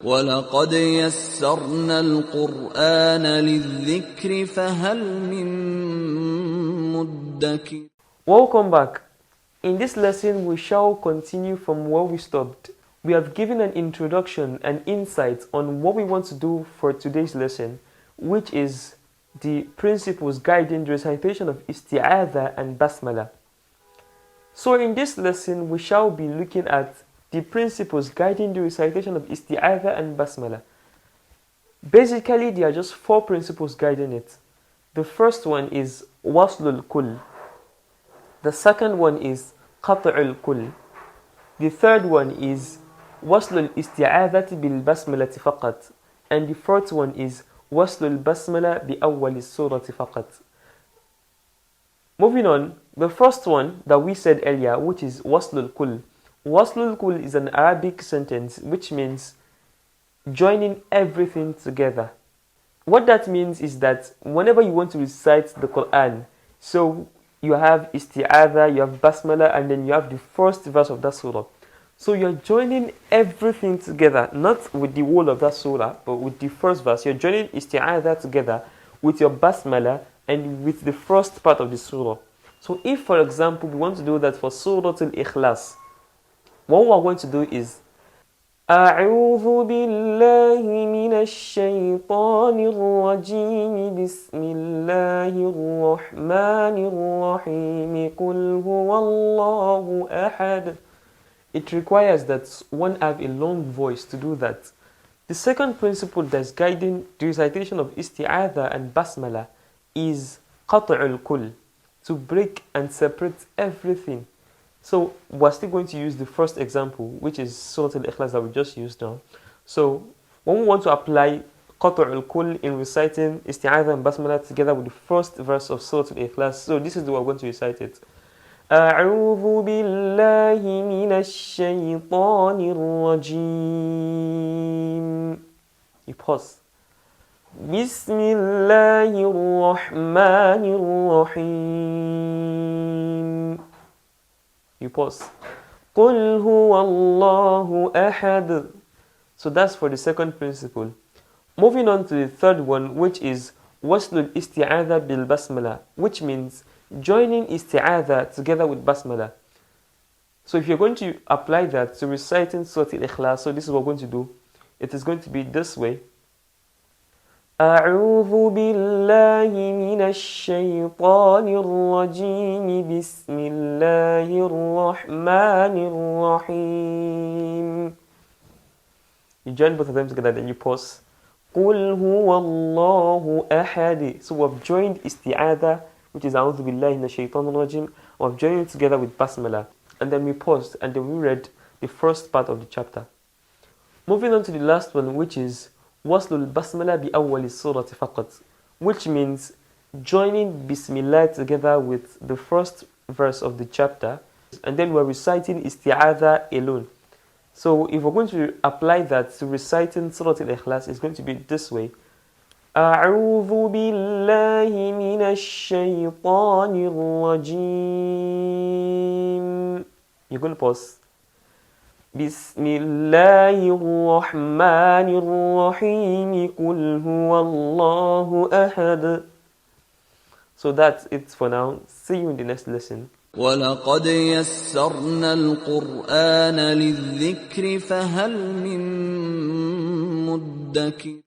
وَلَقَدْ يَسَّرْنَا الْقُرْآنَ لِلذِّكْرِ فَهَلْ مِن مُّدَّكِرٍ. Welcome back. In this lesson, we shall continue from where we stopped. We have given an introduction and insight on what we want to do for today's lesson, which is the principles guiding the recitation of Isthiadha and Basmala. So in this lesson, we shall be looking at the principles guiding the recitation of Isthiadha and Basmala. Basically, there are just 4 principles guiding it. The first one is Waslul Kull. The second one is Qat'ul Kull. The third one is Waslul Isti'adhati bil Basmalati faqat. And the fourth one is Waslul Basmala bi awwali surati faqat. Moving on, the first one that we said earlier, which is Waslul Kull. Waslul Kull is an Arabic sentence which means joining everything together. What that means is that whenever you want to recite the Quran, so you have Isti'adha, you have Basmala, and then you have the first verse of that surah. So you're joining everything together, not with the whole of that surah, but with the first verse. You're joining Isti'adha together with your Basmala and with the first part of the surah. So if, for example, we want to do that for Surah Al-Ikhlas, what we're going to do is أعوذ بالله من الشيطان الرجيم بسم الله الرحمن الرحيم قل هو الله أحد. It requires that one have a long voice to do that. The second principle that's guiding the recitation of Isti'adha and Basmala is Qat'ul Kull, to break and separate everything. So we're still going to use the first example, which is Surah Al-Ikhlas that we just used now. So when we want to apply Qat'ul Kull in reciting Isti'adha and Basmala together with the first verse of Surah Al-Ikhlas, so this is the way we're going to recite it. أعوذ بالله من الشيطان الرجيم. You pause. بسم الله الرحمن الرحيم. You pause. قل هو الله أحد. So that's for the second principle. Moving on to the third one, which is Waslul Isti'adha bil Basmala, which means joining Isti'adha together with Basmala. So if you're going to apply that to reciting Surah Al-Ikhlas, so this is what we're going to do. It is going to be this way. أعوذ بالله من الشيطان الرجيم بسم الله الرحمن الرحيم. You join both of them together, then you pause. قل هو الله أحد. So we've joined Isti'adha, which is أعوذ بالله من الشيطان الرجيم. We've joined it together with Basmala. And then we paused, and then we read the first part of the chapter. Moving on to the last one, which is Waslul Basmala bi awwali surati faqat, which means joining Bismillah together with the first verse of the chapter, and then we're reciting Isti'adha alone. So if we're going to apply that to reciting Surah Al-Ikhlas, it's going to be this way. أعوذ بالله من الشيطان الرجيم. You're going to pause. بسم الله الرحمن الرحيم قل هو الله أحد. So that's it for now. See you in the next lesson. وَلَقَدْ يَسَّرْنَا الْقُرْآنَ لِلذِّكْرِ فَهَلْ مِن مُّدَّكِرٍ.